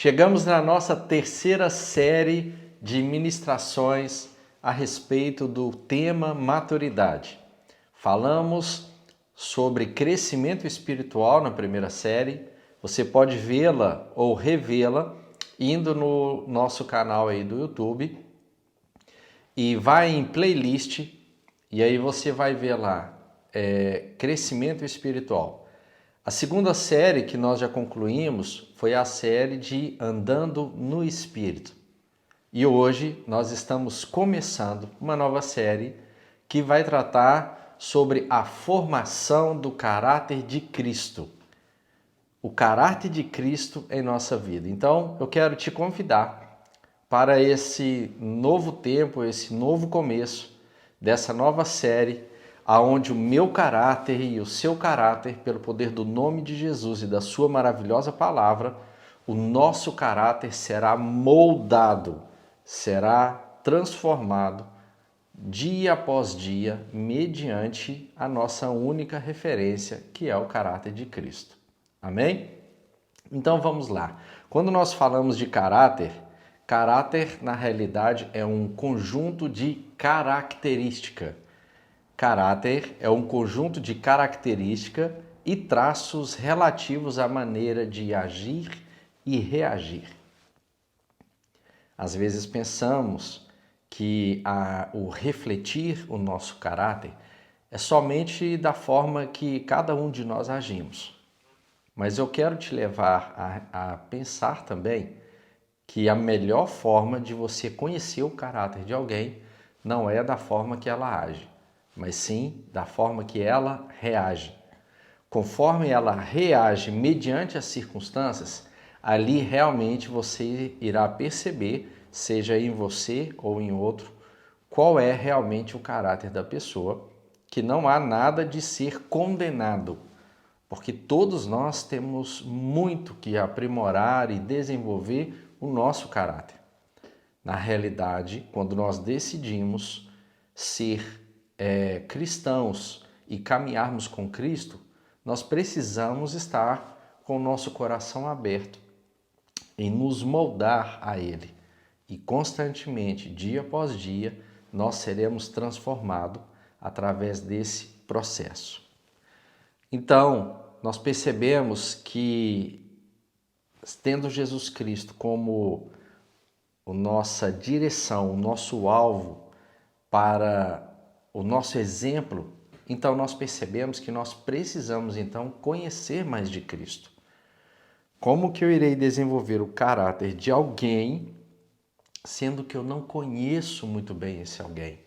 Chegamos na nossa terceira série de ministrações a respeito do tema maturidade. Falamos sobre crescimento espiritual na primeira série. Você pode vê-la ou revê-la indo no nosso canal aí do YouTube e vai em playlist e aí você vai ver lá crescimento espiritual. A segunda série que nós já concluímos foi a série de Andando no Espírito. E hoje nós estamos começando uma nova série que vai tratar sobre a formação do caráter de Cristo. O caráter de Cristo em nossa vida. Então, eu quero te convidar para esse novo tempo, esse novo começo dessa nova série, aonde o meu caráter e o seu caráter, pelo poder do nome de Jesus e da sua maravilhosa palavra, o nosso caráter será moldado, será transformado dia após dia, mediante a nossa única referência, que é o caráter de Cristo. Amém? Então vamos lá. Quando nós falamos de caráter, caráter na realidade é um conjunto de características. Caráter é um conjunto de características e traços relativos à maneira de agir e reagir. Às vezes pensamos que o refletir o nosso caráter é somente da forma que cada um de nós agimos. Mas eu quero te levar a pensar também que a melhor forma de você conhecer o caráter de alguém não é da forma que ela age, mas sim da forma que ela reage. Conforme ela reage mediante as circunstâncias, ali realmente você irá perceber, seja em você ou em outro, qual é realmente o caráter da pessoa, que não há nada de ser condenado, porque todos nós temos muito que aprimorar e desenvolver o nosso caráter. Na realidade, quando nós decidimos ser cristãos e caminharmos com Cristo, nós precisamos estar com o nosso coração aberto em nos moldar a Ele. E constantemente, dia após dia, nós seremos transformados através desse processo. Então, nós percebemos que, tendo Jesus Cristo como a nossa direção, o nosso alvo para o nosso exemplo, então nós percebemos que nós precisamos então conhecer mais de Cristo. Como que eu irei desenvolver o caráter de alguém, sendo que eu não conheço muito bem esse alguém?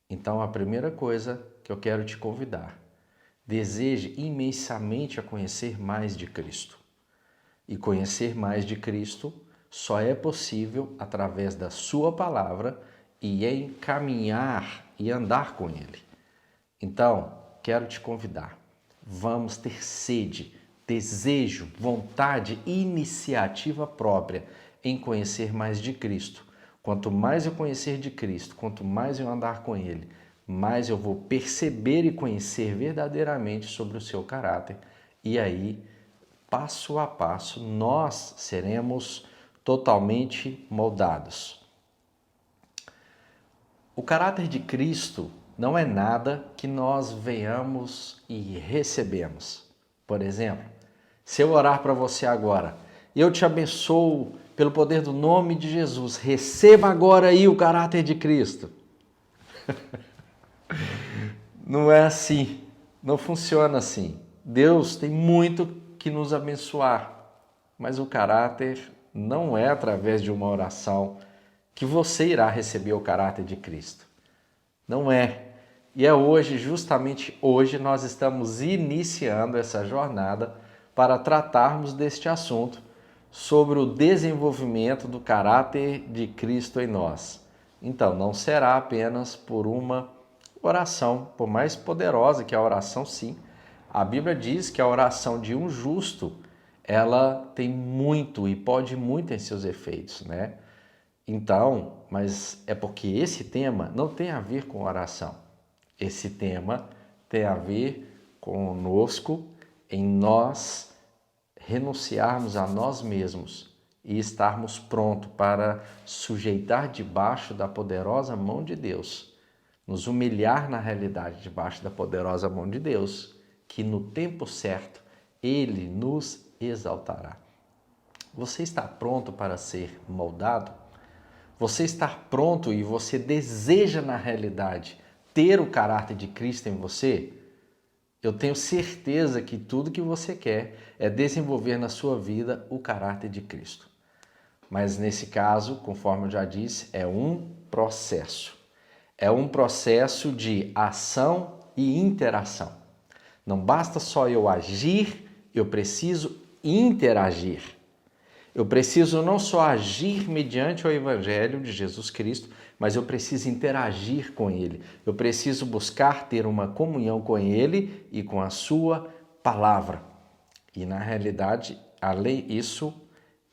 Então a primeira coisa que eu quero te convidar, deseje imensamente a conhecer mais de Cristo. E conhecer mais de Cristo só é possível através da sua palavra e em caminhar e andar com Ele. Então, quero te convidar. Vamos ter sede, desejo, vontade, iniciativa própria em conhecer mais de Cristo. Quanto mais eu conhecer de Cristo, quanto mais eu andar com Ele, mais eu vou perceber e conhecer verdadeiramente sobre o seu caráter. E aí, passo a passo, nós seremos totalmente moldados. O caráter de Cristo não é nada que nós venhamos e recebemos. Por exemplo, se eu orar para você agora, eu te abençoo pelo poder do nome de Jesus, receba agora aí o caráter de Cristo. Não é assim, não funciona assim. Deus tem muito que nos abençoar, mas o caráter não é através de uma oração que você irá receber o caráter de Cristo. Não é. E é hoje, justamente hoje, nós estamos iniciando essa jornada para tratarmos deste assunto sobre o desenvolvimento do caráter de Cristo em nós. Então, não será apenas por uma oração, por mais poderosa que a oração, sim. A Bíblia diz que a oração de um justo, ela tem muito e pode muito em seus efeitos, né? Então, mas é porque esse tema não tem a ver com oração. Esse tema tem a ver conosco, em nós renunciarmos a nós mesmos e estarmos prontos para sujeitar debaixo da poderosa mão de Deus, nos humilhar na realidade debaixo da poderosa mão de Deus, que no tempo certo Ele nos exaltará. Você está pronto para ser moldado? Você está pronto e você deseja na realidade ter o caráter de Cristo em você? Eu tenho certeza que tudo que você quer é desenvolver na sua vida o caráter de Cristo. Mas nesse caso, conforme eu já disse, é um processo. É um processo de ação e interação. Não basta só eu agir, eu preciso interagir. Eu preciso não só agir mediante o Evangelho de Jesus Cristo, mas eu preciso interagir com Ele. Eu preciso buscar ter uma comunhão com Ele e com a Sua palavra. E na realidade, isso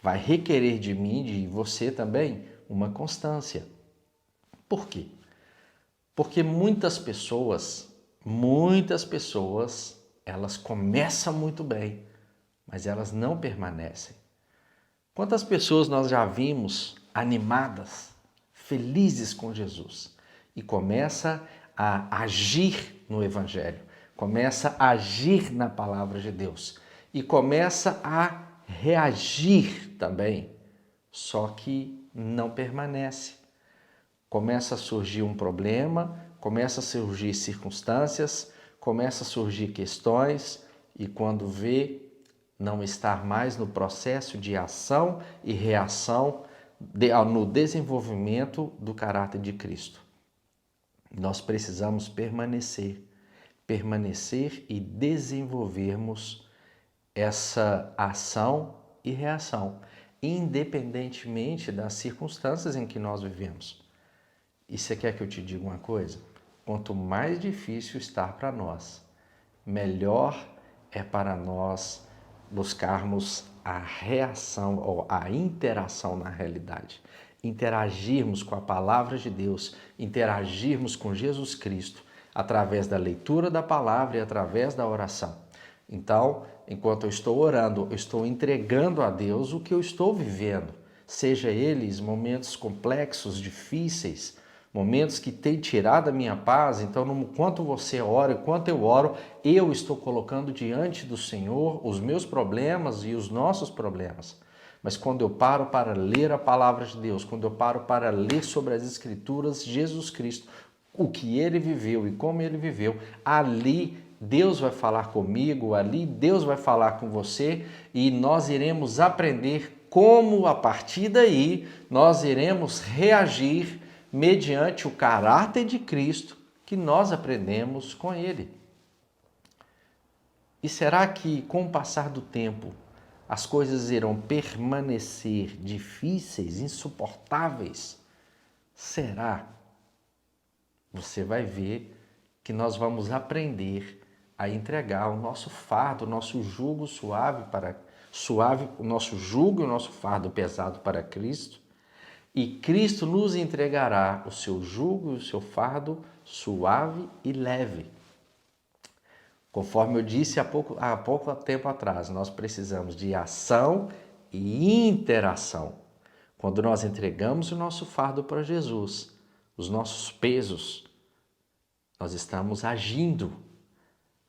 vai requerer de mim e de você também uma constância. Por quê? Porque muitas pessoas, elas começam muito bem, mas elas não permanecem. Quantas pessoas nós já vimos animadas, felizes com Jesus e começa a agir no Evangelho, começa a agir na palavra de Deus e começa a reagir também, só que não permanece. Começa a surgir um problema, começa a surgir circunstâncias, começa a surgir questões e quando vê, não estar mais no processo de ação e reação no desenvolvimento do caráter de Cristo. Nós precisamos permanecer e desenvolvermos essa ação e reação, independentemente das circunstâncias em que nós vivemos. E você quer que eu te diga uma coisa? Quanto mais difícil estar para nós, melhor é para nós buscarmos a reação ou a interação na realidade. Interagirmos com a palavra de Deus, interagirmos com Jesus Cristo através da leitura da palavra e através da oração. Então, enquanto eu estou orando, eu estou entregando a Deus o que eu estou vivendo, seja eles momentos complexos, difíceis, momentos que têm tirado a minha paz. Então, enquanto você ora, enquanto eu oro, eu estou colocando diante do Senhor os meus problemas e os nossos problemas. Mas quando eu paro para ler a palavra de Deus, quando eu paro para ler sobre as Escrituras, Jesus Cristo, o que Ele viveu e como Ele viveu, ali Deus vai falar comigo, ali Deus vai falar com você e nós iremos aprender como, a partir daí, nós iremos reagir mediante o caráter de Cristo que nós aprendemos com Ele. E será que, com o passar do tempo, as coisas irão permanecer difíceis, insuportáveis? Será? Você vai ver que nós vamos aprender a entregar o nosso fardo, o nosso jugo o nosso jugo e o nosso fardo pesado para Cristo. E Cristo nos entregará o seu jugo e o seu fardo suave e leve. Conforme eu disse há pouco tempo atrás, nós precisamos de ação e interação. Quando nós entregamos o nosso fardo para Jesus, os nossos pesos, nós estamos agindo.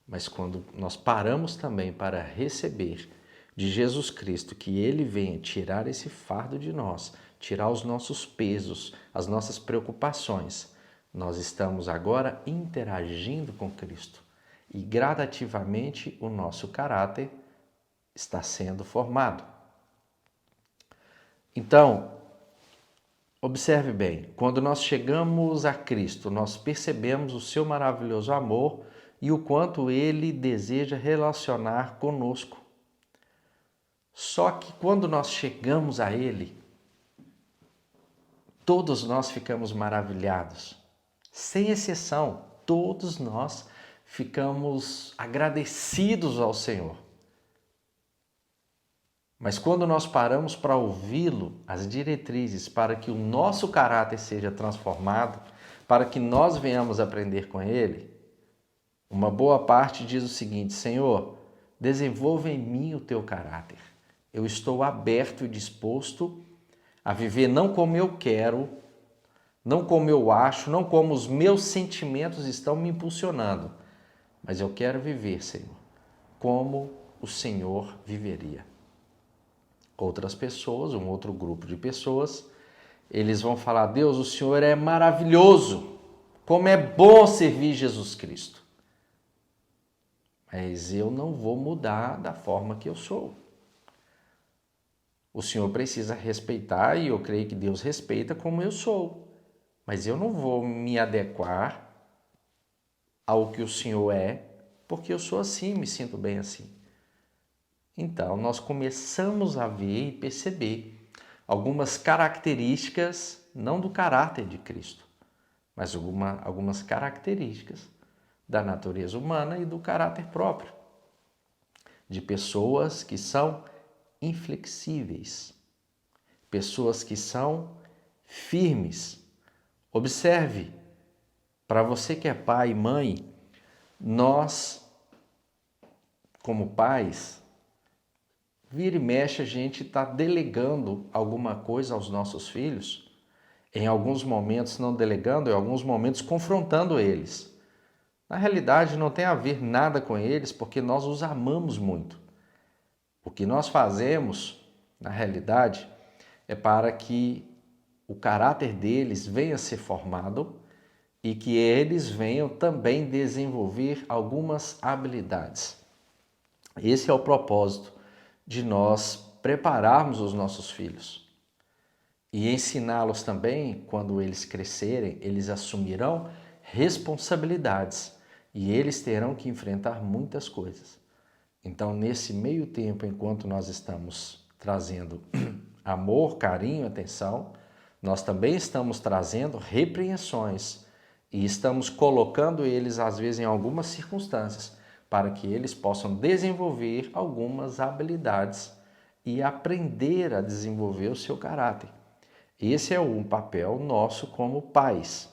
Mas quando nós paramos também para receber de Jesus Cristo, que Ele venha tirar esse fardo de nós, tirar os nossos pesos, as nossas preocupações, nós estamos agora interagindo com Cristo. E gradativamente o nosso caráter está sendo formado. Então, observe bem, quando nós chegamos a Cristo, nós percebemos o seu maravilhoso amor e o quanto Ele deseja relacionar conosco. Só que quando nós chegamos a Ele, todos nós ficamos maravilhados. Sem exceção, todos nós ficamos agradecidos ao Senhor. Mas quando nós paramos para ouvi-lo, as diretrizes para que o nosso caráter seja transformado, para que nós venhamos aprender com Ele, uma boa parte diz o seguinte: Senhor, desenvolva em mim o teu caráter. Eu estou aberto e disposto a viver não como eu quero, não como eu acho, não como os meus sentimentos estão me impulsionando, mas eu quero viver, Senhor, como o Senhor viveria. Outras pessoas, um outro grupo de pessoas, eles vão falar: Deus, o Senhor é maravilhoso, como é bom servir Jesus Cristo. Mas eu não vou mudar da forma que eu sou. O Senhor precisa respeitar, e eu creio que Deus respeita como eu sou. Mas eu não vou me adequar ao que o Senhor é, porque eu sou assim, me sinto bem assim. Então, nós começamos a ver e perceber algumas características, não do caráter de Cristo, mas algumas características da natureza humana e do caráter próprio, de pessoas que são inflexíveis, pessoas que são firmes. Observe, para você que é pai e mãe, nós, como pais, vira e mexe a gente está delegando alguma coisa aos nossos filhos, em alguns momentos não delegando, em alguns momentos confrontando eles. Na realidade não tem a ver nada com eles, porque nós os amamos muito. O que nós fazemos, na realidade, é para que o caráter deles venha a ser formado e que eles venham também desenvolver algumas habilidades. Esse é o propósito de nós prepararmos os nossos filhos e ensiná-los também. Quando eles crescerem, eles assumirão responsabilidades e eles terão que enfrentar muitas coisas. Então, nesse meio tempo, enquanto nós estamos trazendo amor, carinho, atenção, nós também estamos trazendo repreensões e estamos colocando eles, às vezes, em algumas circunstâncias, para que eles possam desenvolver algumas habilidades e aprender a desenvolver o seu caráter. Esse é um papel nosso como pais.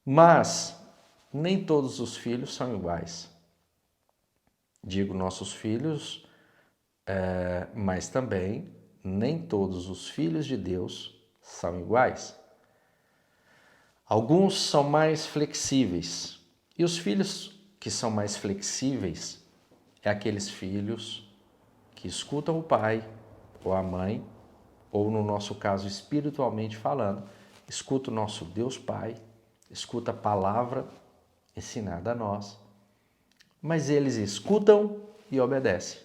Mas nem todos os filhos são iguais. Digo nossos filhos, mas também nem todos os filhos de Deus são iguais. Alguns são mais flexíveis. E os filhos que são mais flexíveis é aqueles filhos que escutam o pai ou a mãe, ou no nosso caso espiritualmente falando, escuta o nosso Deus Pai, escuta a palavra ensinada a nós, mas eles escutam e obedecem.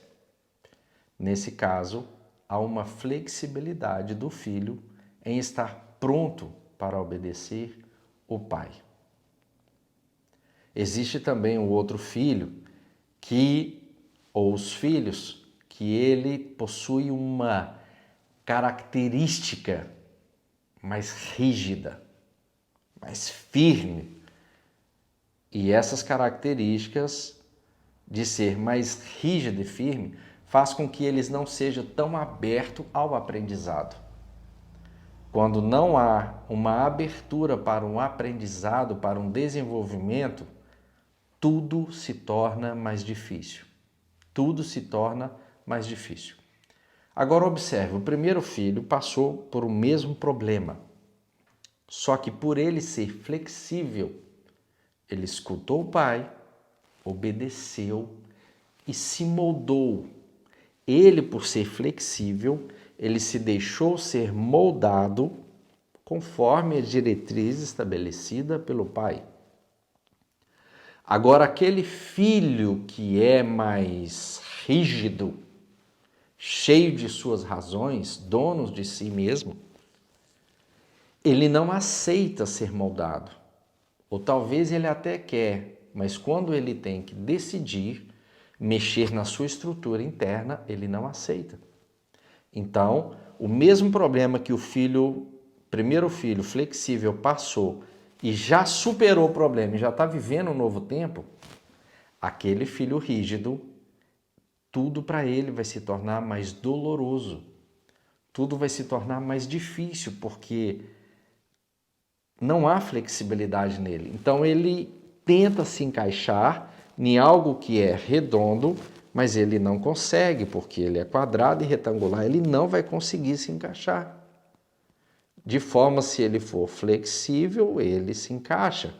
Nesse caso, há uma flexibilidade do filho em estar pronto para obedecer o pai. Existe também o outro filho ou os filhos, que ele possui uma característica mais rígida, mais firme. E essas características de ser mais rígido e firme faz com que eles não sejam tão abertos ao aprendizado. Quando não há uma abertura para um aprendizado, para um desenvolvimento, tudo se torna mais difícil. Tudo se torna mais difícil. Agora observe, o primeiro filho passou por o mesmo problema. Só que por ele ser flexível, ele escutou o pai, obedeceu e se moldou. Ele, por ser flexível, ele se deixou ser moldado conforme a diretriz estabelecida pelo pai. Agora, aquele filho que é mais rígido, cheio de suas razões, dono de si mesmo, ele não aceita ser moldado. Ou talvez ele até quer, mas quando ele tem que decidir mexer na sua estrutura interna, ele não aceita. Então, o mesmo problema que o primeiro filho flexível passou e já superou o problema e já está vivendo um novo tempo, aquele filho rígido, tudo para ele vai se tornar mais doloroso. Tudo vai se tornar mais difícil, porque não há flexibilidade nele. Então ele tenta se encaixar em algo que é redondo, mas ele não consegue, porque ele é quadrado e retangular, ele não vai conseguir se encaixar. De forma, se ele for flexível, ele se encaixa.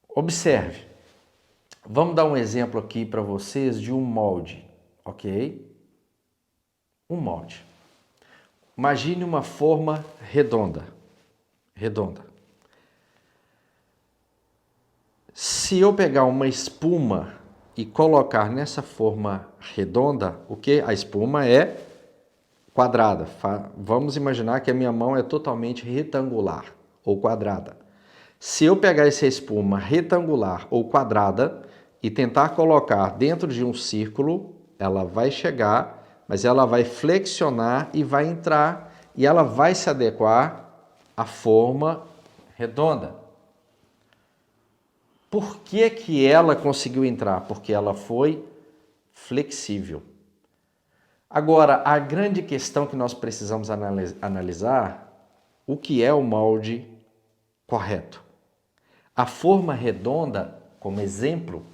Observe. Vamos dar um exemplo aqui para vocês de um molde, ok? Um molde. Imagine uma forma redonda. Se eu pegar uma espuma e colocar nessa forma redonda, o que? A espuma é quadrada. Vamos imaginar que a minha mão é totalmente retangular ou quadrada. Se eu pegar essa espuma retangular ou quadrada e tentar colocar dentro de um círculo, ela vai chegar, mas ela vai flexionar e vai entrar e ela vai se adequar à forma redonda. Por que que ela conseguiu entrar? Porque ela foi flexível. Agora, a grande questão que nós precisamos analisar, o que é o molde correto? A forma redonda, como exemplo,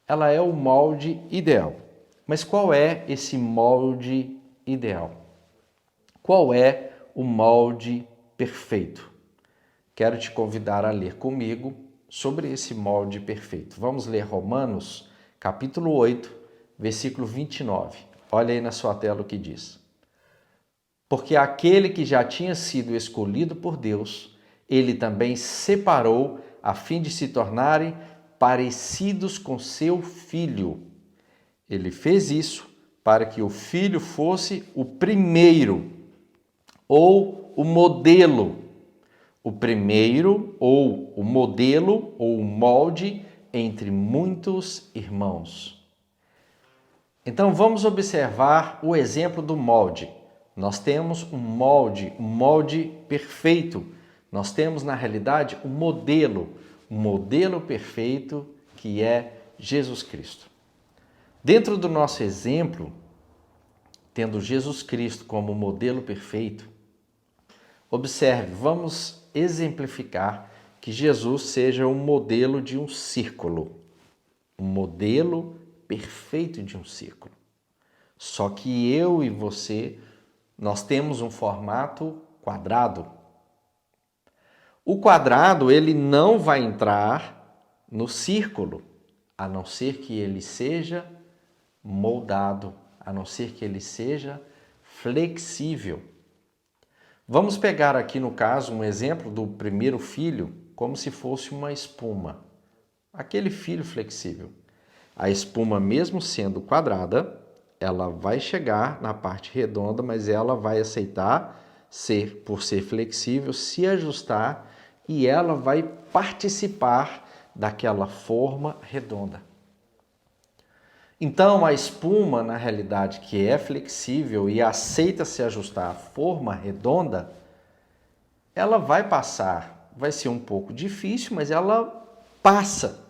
ela é o molde ideal. Mas qual é esse molde ideal? Qual é o molde perfeito? Quero te convidar a ler comigo sobre esse molde perfeito. Vamos ler Romanos, capítulo 8, versículo 29. Olha aí na sua tela o que diz. Porque aquele que já tinha sido escolhido por Deus, ele também separou a fim de se tornarem parecidos com seu filho. Ele fez isso para que o filho fosse o primeiro ou o modelo. O primeiro ou o modelo ou o molde entre muitos irmãos. Então vamos observar o exemplo do molde. Nós temos um molde perfeito. Nós temos, na realidade, um modelo perfeito que é Jesus Cristo. Dentro do nosso exemplo, tendo Jesus Cristo como modelo perfeito, observe, vamos exemplificar que Jesus seja um modelo de um círculo, um modelo perfeito de um círculo. Só que eu e você, nós temos um formato quadrado. O quadrado, ele não vai entrar no círculo, a não ser que ele seja moldado, a não ser que ele seja flexível. Vamos pegar aqui no caso um exemplo do primeiro filho, como se fosse uma espuma. Aquele filho flexível. A espuma, mesmo sendo quadrada, ela vai chegar na parte redonda, mas ela vai aceitar por ser flexível, se ajustar e ela vai participar daquela forma redonda. Então, a espuma, na realidade, que é flexível e aceita se ajustar à forma redonda, ela vai passar. Vai ser um pouco difícil, mas ela passa.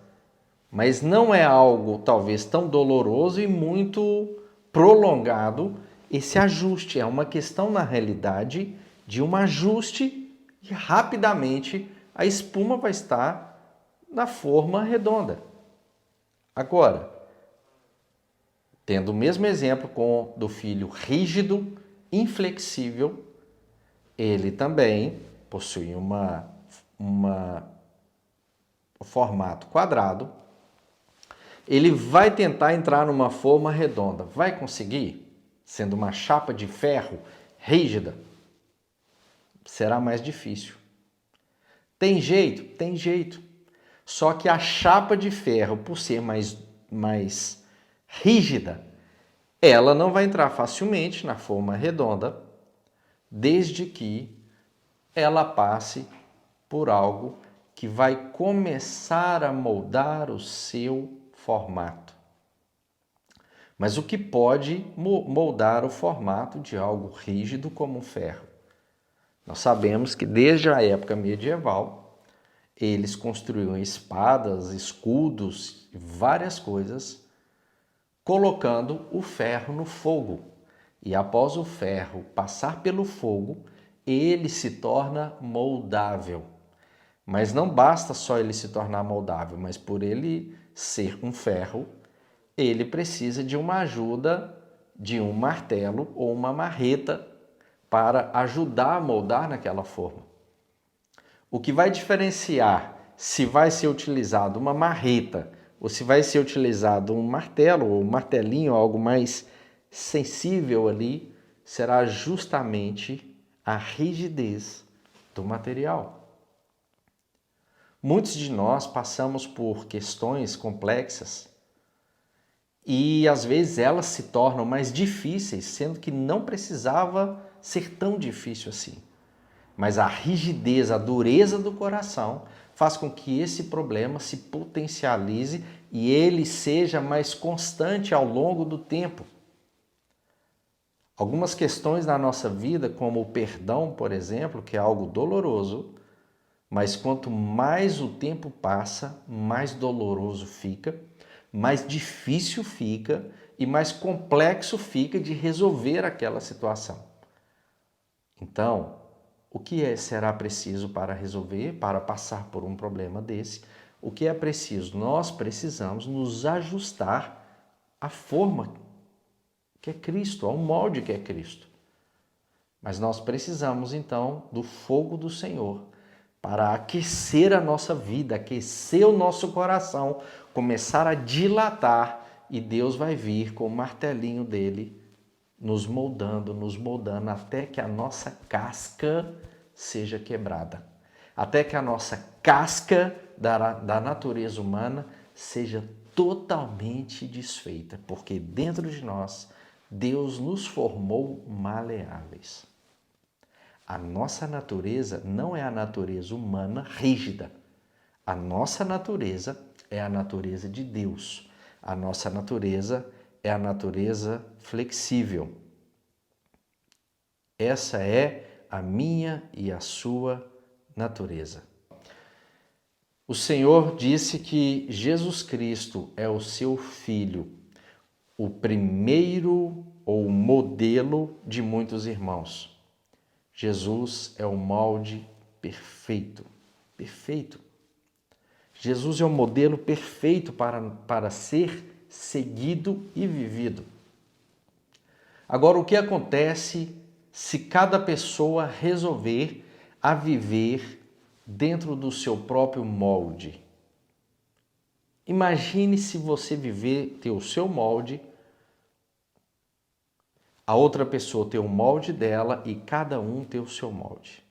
Mas não é algo, talvez, tão doloroso e muito prolongado esse ajuste. É uma questão, na realidade, de um ajuste e rapidamente a espuma vai estar na forma redonda. Agora, tendo o mesmo exemplo do filho rígido, inflexível, ele também possui um formato quadrado. Ele vai tentar entrar numa forma redonda. Vai conseguir? Sendo uma chapa de ferro rígida, será mais difícil. Tem jeito? Tem jeito. Só que a chapa de ferro, por ser mais rígida, ela não vai entrar facilmente na forma redonda, desde que ela passe por algo que vai começar a moldar o seu formato. Mas o que pode moldar o formato de algo rígido como um ferro? Nós sabemos que desde a época medieval, eles construíam espadas, escudos, várias coisas, colocando o ferro no fogo. E após o ferro passar pelo fogo, ele se torna moldável. Mas não basta só ele se tornar moldável, mas por ele ser um ferro, ele precisa de uma ajuda de um martelo ou uma marreta para ajudar a moldar naquela forma. O que vai diferenciar se vai ser utilizado uma marreta ou se vai ser utilizado um martelo ou um martelinho, algo mais sensível ali, será justamente a rigidez do material. Muitos de nós passamos por questões complexas e às vezes elas se tornam mais difíceis, sendo que não precisava ser tão difícil assim. Mas a rigidez, a dureza do coração faz com que esse problema se potencialize e ele seja mais constante ao longo do tempo. Algumas questões na nossa vida, como o perdão, por exemplo, que é algo doloroso, mas quanto mais o tempo passa, mais doloroso fica, mais difícil fica e mais complexo fica de resolver aquela situação. Então, o que será preciso para resolver, para passar por um problema desse? O que é preciso? Nós precisamos nos ajustar à forma que é Cristo, ao molde que é Cristo. Mas nós precisamos então do fogo do Senhor para aquecer a nossa vida, aquecer o nosso coração, começar a dilatar e Deus vai vir com o martelinho dele nos moldando até que a nossa casca seja quebrada. Até que a nossa casca da natureza humana seja totalmente desfeita, porque dentro de nós Deus nos formou maleáveis. A nossa natureza não é a natureza humana rígida. A nossa natureza é a natureza de Deus. A nossa natureza é a natureza flexível. Essa é a minha e a sua natureza. O Senhor disse que Jesus Cristo é o seu Filho, o primeiro ou modelo de muitos irmãos. Jesus é o molde perfeito, perfeito. Jesus é o modelo perfeito para ser seguido e vivido. Agora, o que acontece se cada pessoa resolver a viver dentro do seu próprio molde? Imagine se você ter o seu molde, a outra pessoa ter o molde dela e cada um ter o seu molde.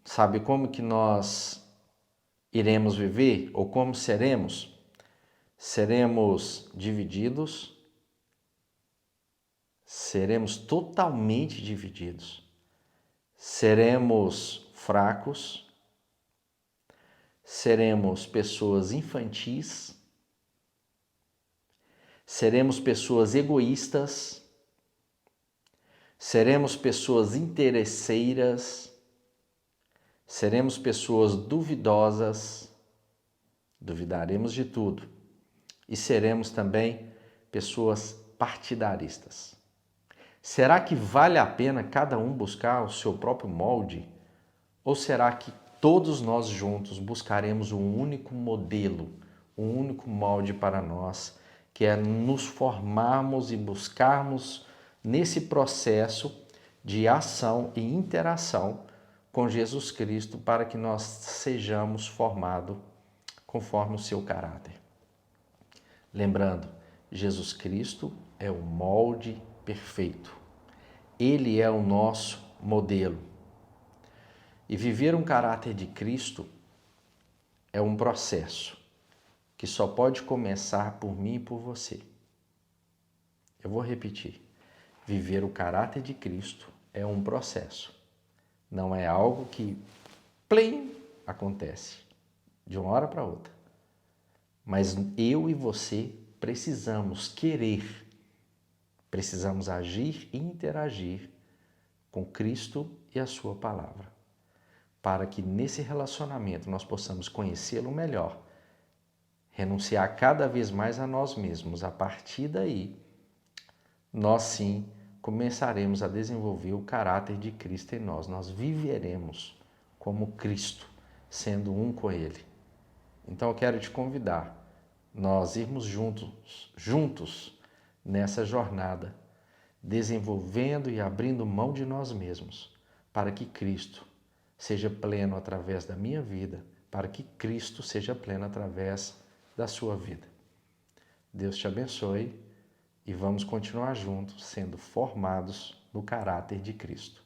Sabe como que nós iremos viver ou como seremos? Seremos divididos, seremos totalmente divididos, seremos fracos, seremos pessoas infantis, seremos pessoas egoístas, seremos pessoas interesseiras, seremos pessoas duvidosas, duvidaremos de tudo e seremos também pessoas partidaristas. Será que vale a pena cada um buscar o seu próprio molde? Ou será que todos nós juntos buscaremos um único modelo, um único molde para nós, que é nos formarmos e buscarmos nesse processo de ação e interação com Jesus Cristo para que nós sejamos formados conforme o seu caráter? Lembrando, Jesus Cristo é o molde perfeito. Ele é o nosso modelo. E viver um caráter de Cristo é um processo que só pode começar por mim e por você. Eu vou repetir. Viver o caráter de Cristo é um processo. Não é algo que, plim, acontece de uma hora para outra. Mas eu e você precisamos querer, precisamos agir e interagir com Cristo e a sua palavra, para que nesse relacionamento nós possamos conhecê-lo melhor, renunciar cada vez mais a nós mesmos. A partir daí, nós sim começaremos a desenvolver o caráter de Cristo em nós. Nós viveremos como Cristo, sendo um com Ele. Então eu quero te convidar, nós irmos juntos nessa jornada, desenvolvendo e abrindo mão de nós mesmos, para que Cristo seja pleno através da minha vida, para que Cristo seja pleno através da sua vida. Deus te abençoe e vamos continuar juntos sendo formados no caráter de Cristo.